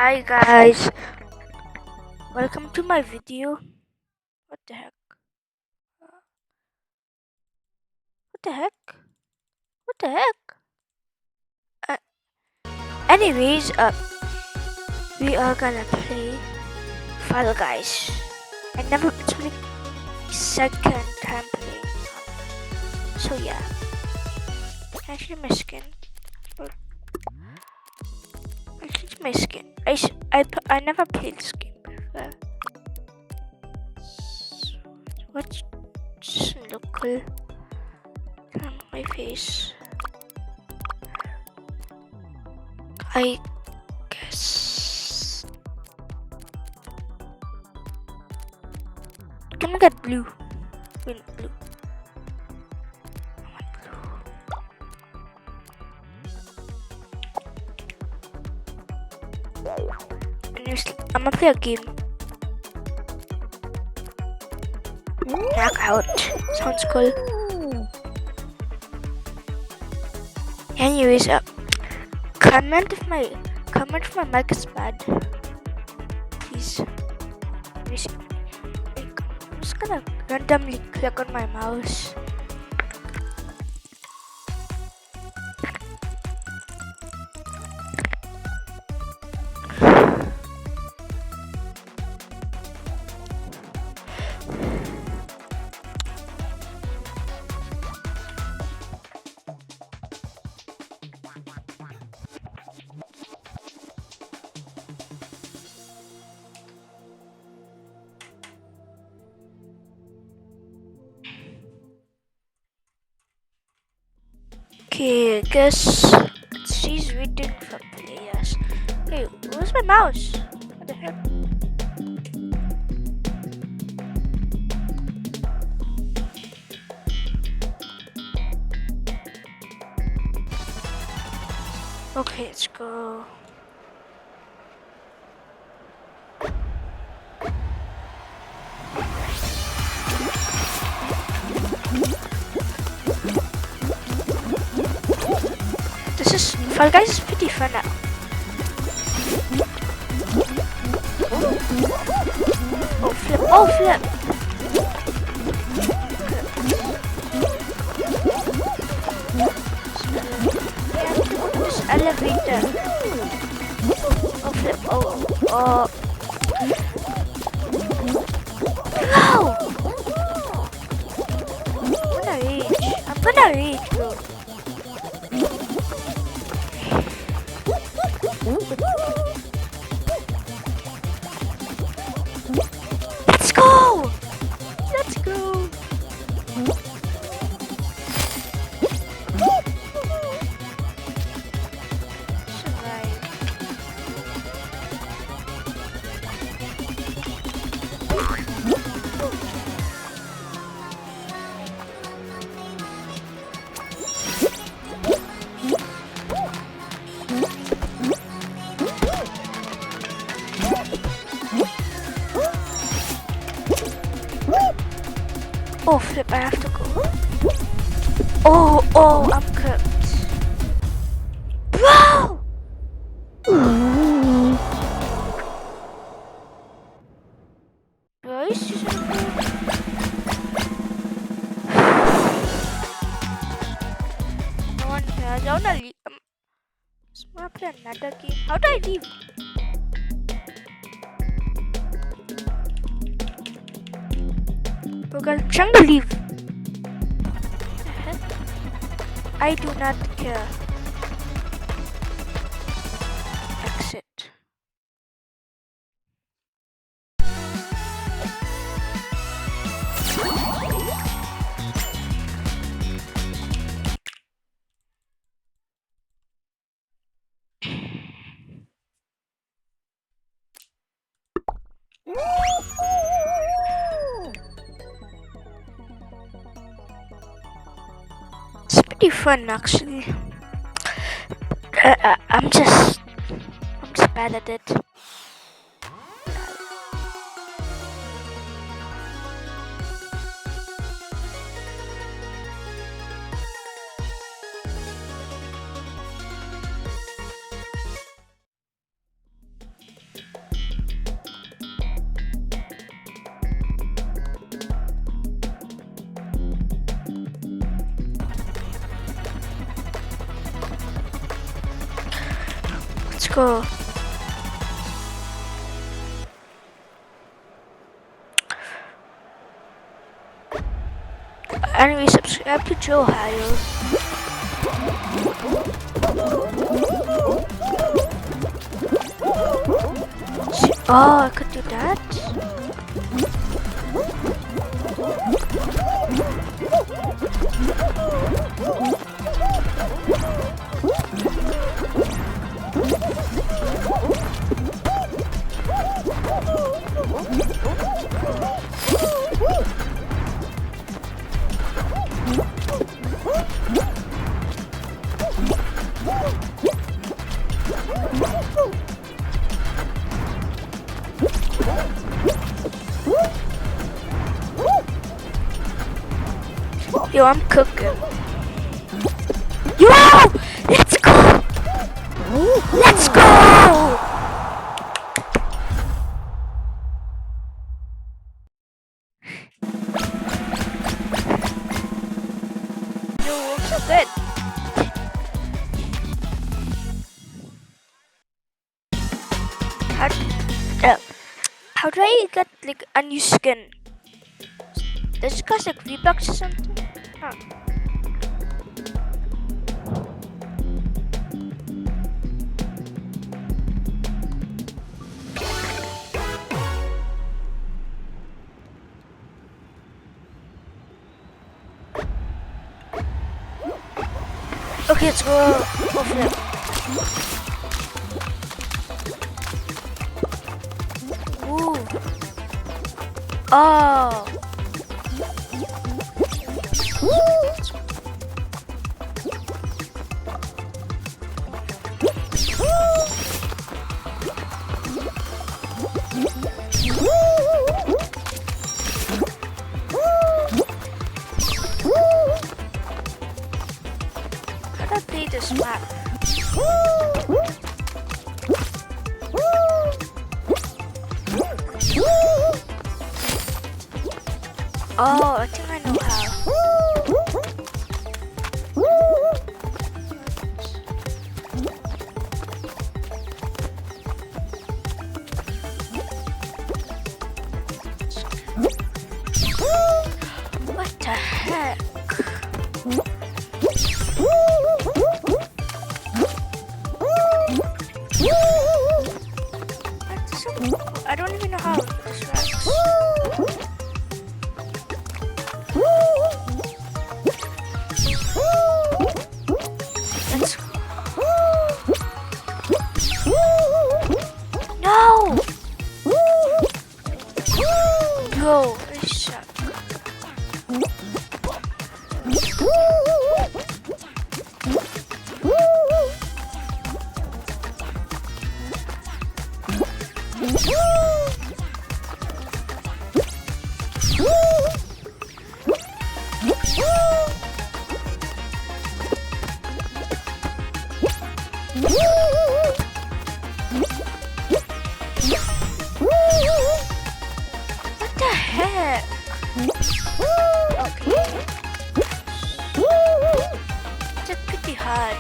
Hi guys, welcome to my video. What the heck? What the heck? What the heck? Uh, anyways, we are gonna play Fall Guys. It's my second time playing. So yeah, can I change my skin? I change my skin. I never played this game before. What doesn't look cool on my face? I guess. Can we get blue? Win blue. I want blue. Anyways, I'm gonna play a game. Knockout. Sounds cool. Anyways, comment if my mic is bad. Please. I'm just gonna randomly click on my mouse. Okay, I guess she's waiting for players. Hey, where's my mouse? What the heck? Okay, let's go. Fall Guys is pretty fun now. Oh flip! Oh flip! This elevator. Oh flip! Oh! No! I'm gonna reach, bro. Let's go! Let's go! Survive. Oh flip, I have to go. Oh, I'm cooked. Bro! Bro, you should No one cares. I wanna leave. I'm gonna play another game. How do I leave? Bro, guys, I'm trying to leave. I do not care. Exit. It's pretty fun actually. I'm just bad at it. go. Anyway, subscribe to Joe Ohio. Oh, I could do that. Yo, I'm cooking. Yo! Let's go! Let's go! Yo, so good. How do I get like a new skin? Does it cost like V-Bucks or something? Huh. Okay, let's go for it. Ooh. Oh. How do I play this map? Oh, I think I know how. What the heck? I don't even know how this works. No! Bro, this sucks. What the heck? Okay. That's pretty hard.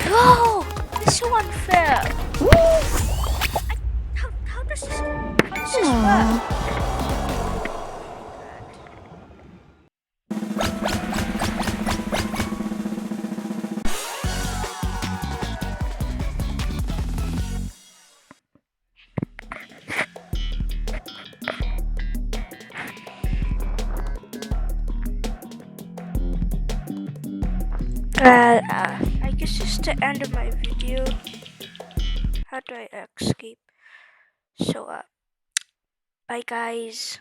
Bro, this is so unfair. How does this work? I guess this is the end of my video. How do I escape? So, bye guys.